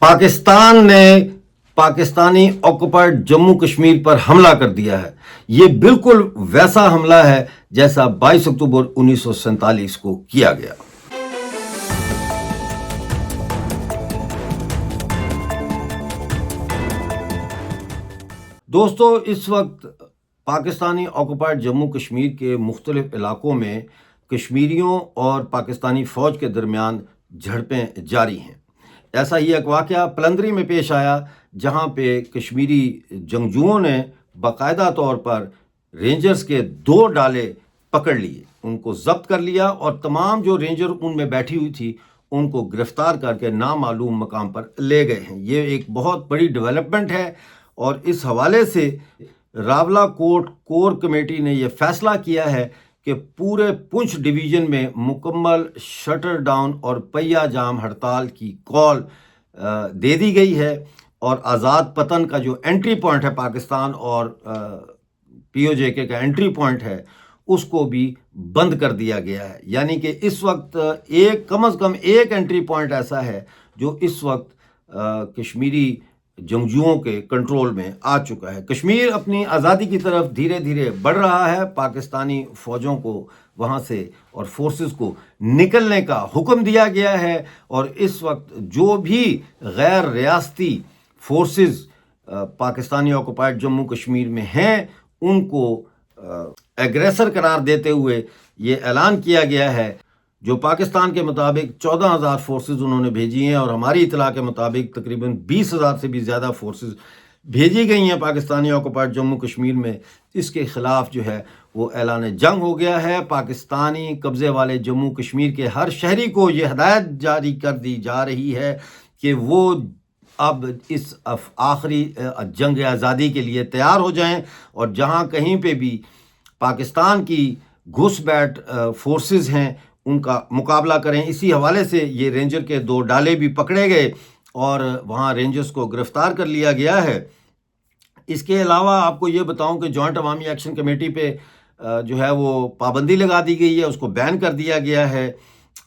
پاکستان نے پاکستانی آکوپائڈ جموں کشمیر پر حملہ کر دیا ہے۔ یہ بالکل ویسا حملہ ہے جیسا 22 اکتوبر 1947 کو کیا گیا۔ دوستو، اس وقت پاکستانی آکوپائڈ جموں کشمیر کے مختلف علاقوں میں کشمیریوں اور پاکستانی فوج کے درمیان جھڑپیں جاری ہیں۔ ایسا ہی ایک واقعہ پلندری میں پیش آیا، جہاں پہ کشمیری جنگجوؤں نے باقاعدہ طور پر رینجرز کے 2 ڈالے پکڑ لیے، ان کو ضبط کر لیا اور تمام جو رینجر ان میں بیٹھی ہوئی تھی ان کو گرفتار کر کے نامعلوم مقام پر لے گئے ہیں۔ یہ ایک بہت بڑی ڈیولپمنٹ ہے، اور اس حوالے سے راولاکوٹ کور کمیٹی نے یہ فیصلہ کیا ہے کہ پورے پنچ ڈویژن میں مکمل شٹر ڈاؤن اور پہیہ جام ہڑتال کی کال دے دی گئی ہے، اور آزاد پتن کا جو انٹری پوائنٹ ہے پاکستان اور پی او جے کے کا انٹری پوائنٹ ہے اس کو بھی بند کر دیا گیا ہے۔ یعنی کہ اس وقت کم از کم ایک انٹری پوائنٹ ایسا ہے جو اس وقت کشمیری جنگجوؤں کے کنٹرول میں آ چکا ہے۔ کشمیر اپنی آزادی کی طرف دھیرے دھیرے بڑھ رہا ہے۔ پاکستانی فوجوں کو وہاں سے اور فورسز کو نکلنے کا حکم دیا گیا ہے، اور اس وقت جو بھی غیر ریاستی فورسز پاکستانی آکوپائڈ جموں کشمیر میں ہیں ان کو ایگریسر قرار دیتے ہوئے یہ اعلان کیا گیا ہے۔ جو پاکستان کے مطابق 14,000 فورسز انہوں نے بھیجی ہیں، اور ہماری اطلاع کے مطابق تقریباً 20,000 سے بھی زیادہ فورسز بھیجی گئی ہیں پاکستانی آکوپائڈ جموں کشمیر میں۔ اس کے خلاف جو ہے وہ اعلان جنگ ہو گیا ہے۔ پاکستانی قبضے والے جموں کشمیر کے ہر شہری کو یہ ہدایت جاری کر دی جا رہی ہے کہ وہ اب اس آخری جنگ آزادی کے لیے تیار ہو جائیں، اور جہاں کہیں پہ بھی پاکستان کی گھس بیٹھ فورسز ہیں ان کا مقابلہ کریں۔ اسی حوالے سے یہ رینجر کے 2 ڈالے بھی پکڑے گئے اور وہاں رینجرز کو گرفتار کر لیا گیا ہے۔ اس کے علاوہ آپ کو یہ بتاؤں کہ جوائنٹ عوامی ایکشن کمیٹی پہ جو ہے وہ پابندی لگا دی گئی ہے، اس کو بین کر دیا گیا ہے،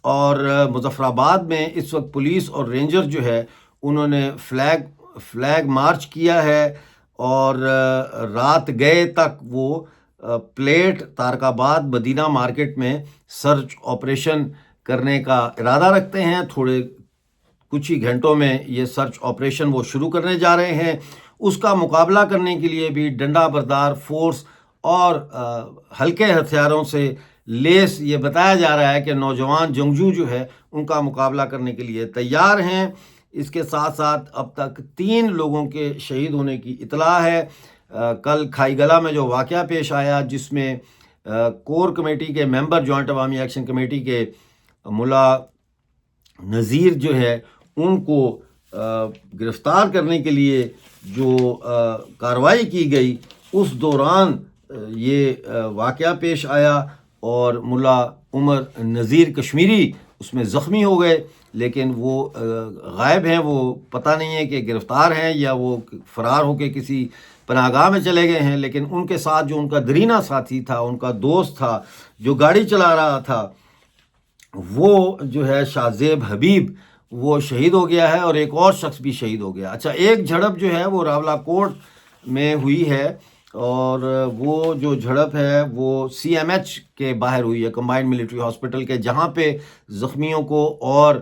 اور مظفر آباد میں اس وقت پولیس اور رینجر جو ہے انہوں نے فلیگ مارچ کیا ہے، اور رات گئے تک وہ پلیٹ تارک آباد مدینہ مارکیٹ میں سرچ آپریشن کرنے کا ارادہ رکھتے ہیں۔ کچھ ہی گھنٹوں میں یہ سرچ آپریشن وہ شروع کرنے جا رہے ہیں۔ اس کا مقابلہ کرنے کے لیے بھی ڈنڈا بردار فورس اور ہلکے ہتھیاروں سے لیس یہ بتایا جا رہا ہے کہ نوجوان جنگجو جو ہے ان کا مقابلہ کرنے کے لیے تیار ہیں۔ اس کے ساتھ ساتھ اب تک 3 لوگوں کے شہید ہونے کی اطلاع ہے۔ کل کھائی گلا میں جو واقعہ پیش آیا جس میں کور کمیٹی کے ممبر جوائنٹ عوامی ایکشن کمیٹی کے ملا نذیر جو ہے ان کو گرفتار کرنے کے لیے جو کارروائی کی گئی، اس دوران یہ واقعہ پیش آیا اور ملا عمر نذیر کشمیری اس میں زخمی ہو گئے، لیکن وہ غائب ہیں، وہ پتہ نہیں ہے کہ گرفتار ہیں یا وہ فرار ہو کے کسی پناہ گاہ میں چلے گئے ہیں۔ لیکن ان کے ساتھ جو ان کا درینہ ساتھی تھا، ان کا دوست تھا جو گاڑی چلا رہا تھا، وہ جو ہے شاہ زیب حبیب، وہ شہید ہو گیا ہے، اور ایک اور شخص بھی شہید ہو گیا۔ اچھا، ایک جھڑپ جو ہے وہ راولاکوٹ میں ہوئی ہے، اور وہ جو جھڑپ ہے وہ سی ایم ایچ کے باہر ہوئی ہے، کمبائنڈ ملٹری ہاسپٹل کے، جہاں پہ زخمیوں کو اور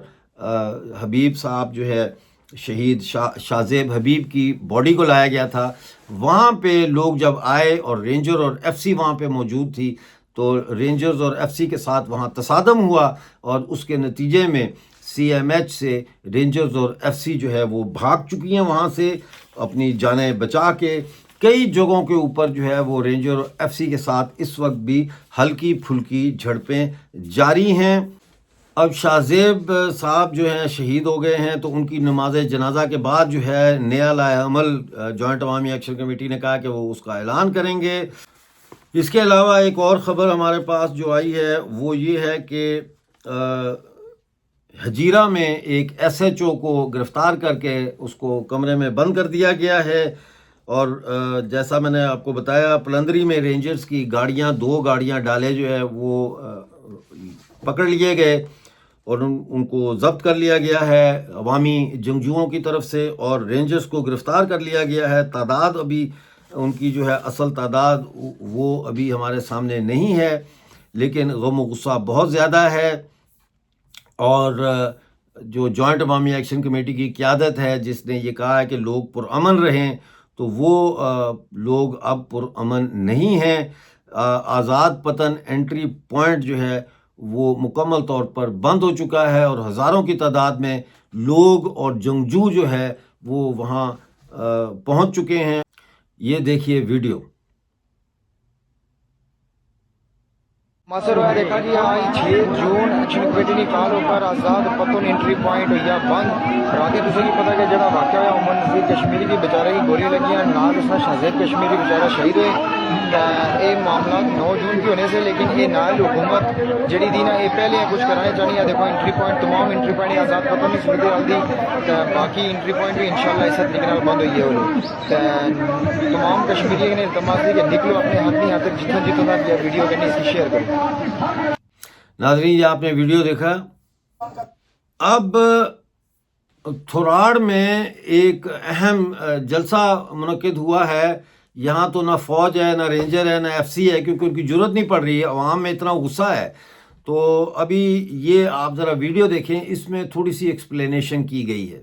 حبیب صاحب جو ہے شہید شاہ زیب حبیب کی باڈی کو لایا گیا تھا۔ وہاں پہ لوگ جب آئے اور رینجر اور ایف سی وہاں پہ موجود تھی، تو رینجرز اور ایف سی کے ساتھ وہاں تصادم ہوا، اور اس کے نتیجے میں سی ایم ایچ سے رینجرز اور ایف سی جو ہے وہ بھاگ چکی ہیں وہاں سے اپنی جانیں بچا کے۔ کئی جگہوں کے اوپر جو ہے وہ رینجر اور ایف سی کے ساتھ اس وقت بھی ہلکی پھلکی جھڑپیں جاری ہیں۔ اب شاہ زیب صاحب جو ہیں شہید ہو گئے ہیں، تو ان کی نماز جنازہ کے بعد جو ہے نیا لائے عمل جوائنٹ عوامی ایکشن کمیٹی نے کہا کہ وہ اس کا اعلان کریں گے۔ اس کے علاوہ ایک اور خبر ہمارے پاس جو آئی ہے وہ یہ ہے کہ ہجیرہ میں ایک ایس ایچ او کو گرفتار کر کے اس کو کمرے میں بند کر دیا گیا ہے، اور جیسا میں نے آپ کو بتایا پلندری میں رینجرز کی گاڑیاں 2 گاڑیاں ڈالے جو ہے وہ پکڑ لیے گئے، اور ان کو ضبط کر لیا گیا ہے عوامی جنگجوؤں کی طرف سے، اور رینجرز کو گرفتار کر لیا گیا ہے۔ تعداد ابھی ان کی جو ہے اصل تعداد وہ ابھی ہمارے سامنے نہیں ہے، لیکن غم و غصہ بہت زیادہ ہے۔ اور جو جوائنٹ عوامی ایکشن کمیٹی کی قیادت ہے، جس نے یہ کہا ہے کہ لوگ پرامن رہیں، تو وہ لوگ اب پرامن نہیں ہیں۔ آزاد پتن انٹری پوائنٹ جو ہے وہ مکمل طور پر بند ہو چکا ہے، اور ہزاروں کی تعداد میں لوگ اور جنگجو جو ہے وہ وہاں پہنچ چکے ہیں۔ یہ دیکھیے ویڈیو۔ ماسر ہوا دیکھا جی آج 6 جون ایکشن کمیٹی نے کال اوپر آزاد پتن انٹری پوائنٹ ہوئی بند راتی تسی کی پتہ کہ جڑا واقعہ ہوا عمر نذیر کشمیری کی بیچارے کی گولی لگیاں، نال اس میں شہزاد کشمیری بیچارہ شہید ہوئے۔ یہ معاملات 9 جون کی ہونے سے، لیکن یہ نال حکومت جڑی دی نا یہ پہلے کچھ کرانے چاہنی ہے۔ دیکھو انٹری پوائنٹ، تمام انٹری پوائنٹ آزاد پتن کی صورت حال دی، باقی انٹری پوائنٹ بھی انشاءاللہ اس طریقے نال بند ہوئی ہے۔ تمام کشمیری نے التماس دی کہ نکلو اپنے حق نہیں تک جتنا جتنا بھی ویڈیو کرنی اس کی شیئر کرو۔ ناظرین، یہ آپ نے ویڈیو دیکھا۔ اب تھوراڑ میں ایک اہم جلسہ منعقد ہوا ہے۔ یہاں تو نہ فوج ہے، نہ رینجر ہے، نہ ایف سی ہے، کیونکہ ان کی ضرورت نہیں پڑ رہی ہے، عوام میں اتنا غصہ ہے۔ تو ابھی یہ آپ ذرا ویڈیو دیکھیں، اس میں تھوڑی سی ایکسپلینیشن کی گئی ہے۔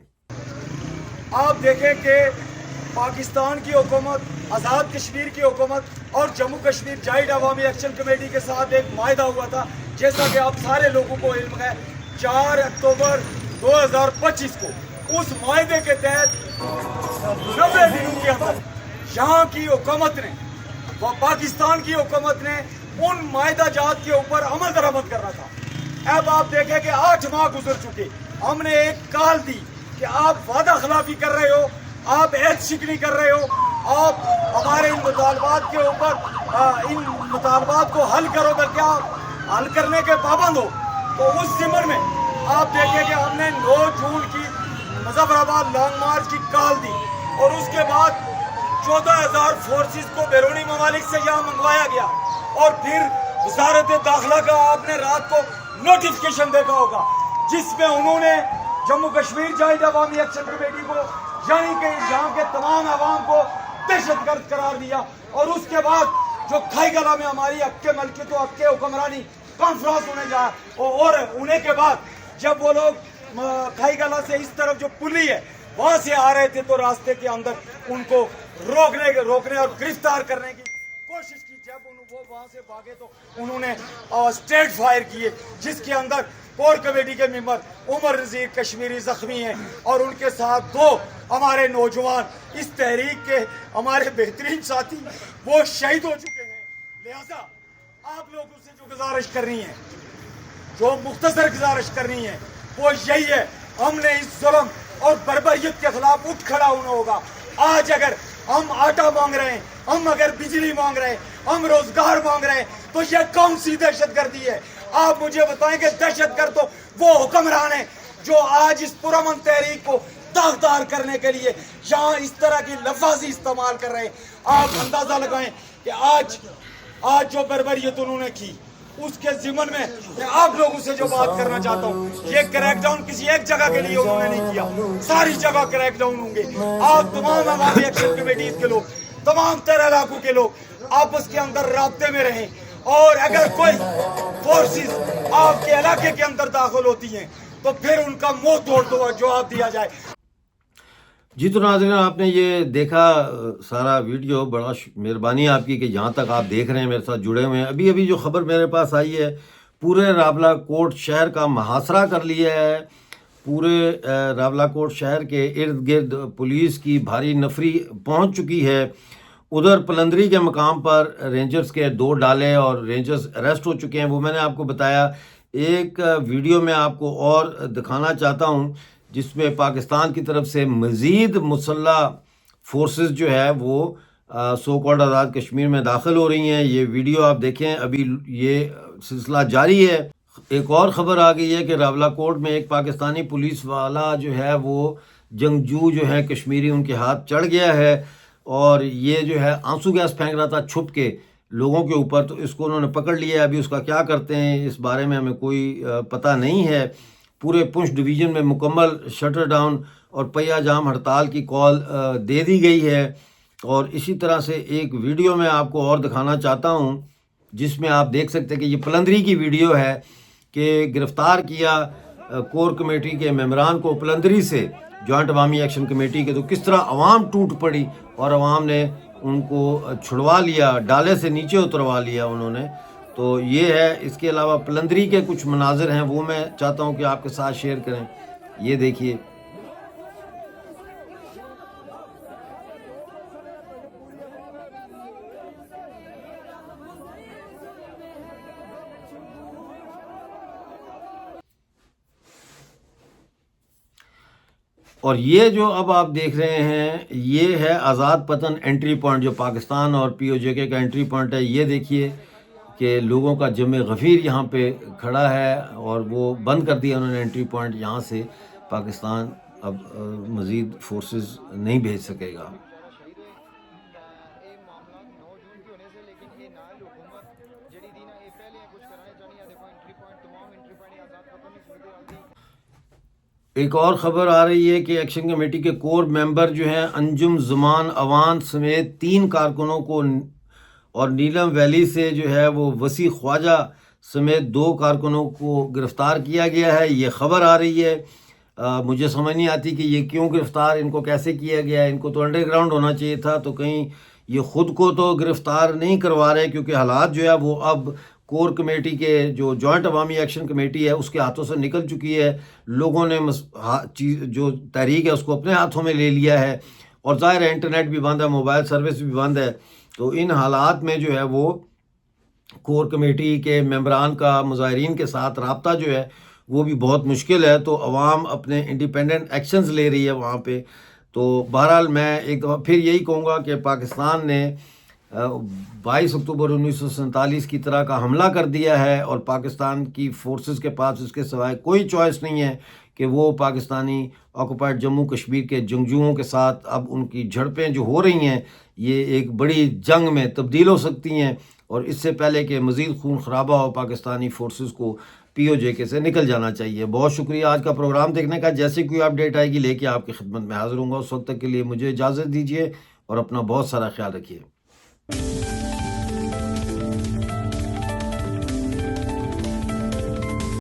آپ دیکھیں کہ پاکستان کی حکومت، آزاد کشمیر کی حکومت اور جموں کشمیر جوائنٹ عوامی ایکشن کمیٹی کے ساتھ ایک معاہدہ ہوا تھا، جیسا کہ آپ سارے لوگوں کو علم ہے۔ 4 اکتوبر 2025 کو اس معاہدے کے تحت 90 دنوں کے اندر یہاں کی حکومت نے، پاکستان کی حکومت نے ان معاہدہ جات کے اوپر عمل درآمد کرنا تھا۔ اب آپ دیکھیں کہ 8 ماہ گزر چکے، ہم نے ایک کال دی کہ آپ وعدہ خلافی کر رہے ہو، آپ عہد شکنی کر رہے ہو، آپ ہمارے ان مطالبات کے اوپر ان مطالبات کو حل کرو، بلکہ آپ حل کرنے کے پابند ہو۔ تو اس ضمن میں آپ دیکھیں کہ ہم نے 9 جون کی مظفر آباد لانگ مارچ کی کال دی، اور اس کے بعد 14,000 فورسز کو بیرونی ممالک سے یہاں منگوایا گیا، اور پھر وزارت داخلہ کا آپ نے رات کو نوٹیفکیشن دیکھا ہوگا، جس میں انہوں نے جموں کشمیر جوائنٹ عوامی ایکشن کمیٹی کو، یعنی کہ یہاں کے تمام عوام کو دہشت گرد قرار دیا۔ اور اس کے بعد جو کھائی گلا میں ہماری حق ملکیت و حق حکمرانی کانفرنس ہونے جا، اور ہونے کے بعد جب وہ لوگ کھائی گلا سے اس طرف جو پلی ہے وہاں سے آ رہے تھے، تو راستے کے اندر ان کو روکنے اور گرفتار کرنے کی کوشش کی۔ جب وہ وہاں سے بھاگے تو انہوں نے اسٹریٹ فائر کیے، جس کے اندر کور کمیٹی کے ممبر عمر نذیر کشمیری زخمی ہیں، اور ان کے ساتھ 2 ہمارے نوجوان اس تحریک کے ہمارے بہترین ساتھی وہ شہید ہو چکے ہیں۔ لہذا آپ لوگوں سے جو گزارش کرنی ہے، جو مختصر گزارش کرنی ہے، وہ یہی ہے، ہم نے اس ظلم اور بربریت کے خلاف اٹھ کھڑا ہونا ہوگا۔ آج اگر ہم آٹا مانگ رہے ہیں، ہم اگر بجلی مانگ رہے ہیں، ہم روزگار مانگ رہے ہیں، تو یہ کون سی دہشت گردی ہے؟ آپ مجھے بتائیں کہ دہشت گرد تو وہ حکمران ہیں جو آج اس پرامن تحریک کو داغدار کرنے کے لیے یہاں اس طرح کی لفاظی استعمال کر رہے ہیں۔ آپ اندازہ لگائیں کہ آج جو بربریت انہوں نے کی، اس کے ضمن میں آپ لوگوں سے جو بات کرنا چاہتا ہوں، یہ کریک ڈاؤن کسی ایک جگہ کے لیے انہوں نے نہیں کیا، ساری جگہ کریک ڈاؤن ہوں گے۔ آپ تمام عوامی ایکشن کمیٹیز کے لوگ، تمام 13 علاقوں کے لوگ آپس کے اندر رابطے میں رہیں، اور اگر کوئی فورسز آپ کے علاقے کے اندر داخل ہوتی ہیں تو پھر ان کا منہ توڑ دو جواب دیا جائے۔ جی تو ناظرین، آپ نے یہ دیکھا سارا ویڈیو، بڑا مہربانی آپ کی کہ جہاں تک آپ دیکھ رہے ہیں میرے ساتھ جڑے ہوئے ہیں۔ ابھی جو خبر میرے پاس آئی ہے، پورے راولا کوٹ شہر کا محاصرہ کر لیا ہے۔ پورے راولا کوٹ شہر کے ارد گرد پولیس کی بھاری نفری پہنچ چکی ہے۔ ادھر پلندری کے مقام پر رینجرز کے 2 ڈالے اور رینجرز اریسٹ ہو چکے ہیں، وہ میں نے آپ کو بتایا۔ ایک ویڈیو میں آپ کو اور دکھانا چاہتا ہوں، جس میں پاکستان کی طرف سے مزید مسلح فورسز جو ہے وہ سو کالڈ آزاد کشمیر میں داخل ہو رہی ہیں۔ یہ ویڈیو آپ دیکھیں، ابھی یہ سلسلہ جاری ہے۔ ایک اور خبر آ گئی ہے کہ راولا کوٹ میں ایک پاکستانی پولیس والا جو ہے وہ جنگجو جو ہے کشمیری، ان کے ہاتھ چڑھ گیا ہے، اور یہ جو ہے آنسو گیس پھینک رہا تھا چھپ کے لوگوں کے اوپر، تو اس کو انہوں نے پکڑ لیا ہے۔ ابھی اس کا کیا کرتے ہیں اس بارے میں ہمیں کوئی پتہ نہیں ہے، پورے پنچ ڈویژن میں مکمل شٹر ڈاؤن اور پہیہ جام ہڑتال کی کال دے دی گئی ہے۔ اور اسی طرح سے ایک ویڈیو میں آپ کو اور دکھانا چاہتا ہوں جس میں آپ دیکھ سکتے ہیں کہ یہ پلندری کی ویڈیو ہے کہ گرفتار کیا کور کمیٹی کے ممبران کو پلندری سے جوائنٹ عوامی ایکشن کمیٹی کے، تو کس طرح عوام ٹوٹ پڑی اور عوام نے ان کو چھڑوا لیا، ڈالے سے نیچے اتروا لیا انہوں نے۔ تو یہ ہے، اس کے علاوہ پلندری کے کچھ مناظر ہیں وہ میں چاہتا ہوں کہ آپ کے ساتھ شیئر کریں۔ یہ دیکھیے، اور یہ جو اب آپ دیکھ رہے ہیں یہ ہے آزاد پتن انٹری پوائنٹ، جو پاکستان اور پی او جے کے کا انٹری پوائنٹ ہے۔ یہ دیکھیے کہ لوگوں کا جمع غفیر یہاں پہ کھڑا ہے اور وہ بند کر دیا انہوں نے انٹری پوائنٹ، یہاں سے پاکستان اب مزید فورسز نہیں بھیج سکے گا۔ ایک اور خبر آ رہی ہے کہ ایکشن کمیٹی کے کور ممبر جو ہیں انجم زمان اوان سمیت 3 کارکنوں کو اور نیلم ویلی سے جو ہے وہ وسیع خواجہ سمیت 2 کارکنوں کو گرفتار کیا گیا ہے۔ یہ خبر آ رہی ہے، مجھے سمجھ نہیں آتی کہ یہ کیوں گرفتار، ان کو کیسے کیا گیا ہے۔ ان کو تو انڈر گراؤنڈ ہونا چاہیے تھا، تو کہیں یہ خود کو تو گرفتار نہیں کروا رہے، کیونکہ حالات جو ہے وہ اب کور کمیٹی کے جو جوائنٹ عوامی ایکشن کمیٹی ہے اس کے ہاتھوں سے نکل چکی ہے۔ لوگوں نے جو تحریک ہے اس کو اپنے ہاتھوں میں لے لیا ہے، اور ظاہر ہے انٹرنیٹ بھی بند ہے، موبائل سروس بھی بند ہے۔ تو ان حالات میں جو ہے وہ کور کمیٹی کے ممبران کا مظاہرین کے ساتھ رابطہ جو ہے وہ بھی بہت مشکل ہے، تو عوام اپنے انڈیپینڈنٹ ایکشنز لے رہی ہے وہاں پہ۔ تو بہرحال میں ایک دفعہ پھر یہی کہوں گا کہ پاکستان نے 22 اکتوبر 1947 کی طرح کا حملہ کر دیا ہے، اور پاکستان کی فورسز کے پاس اس کے سوائے کوئی چوائس نہیں ہے کہ وہ پاکستانی آکوپائڈ جموں کشمیر کے جنگجوؤں کے ساتھ اب ان کی جھڑپیں جو ہو رہی ہیں یہ ایک بڑی جنگ میں تبدیل ہو سکتی ہیں، اور اس سے پہلے کہ مزید خون خرابہ ہو پاکستانی فورسز کو پی او جے کے سے نکل جانا چاہیے۔ بہت شکریہ آج کا پروگرام دیکھنے کا۔ جیسے کوئی اپڈیٹ آئے گی لے کے آپ کی خدمت میں حاضر ہوں گا۔ اس وقت تک کے لیے مجھے اجازت دیجیے اور اپنا بہت سارا خیال رکھیے۔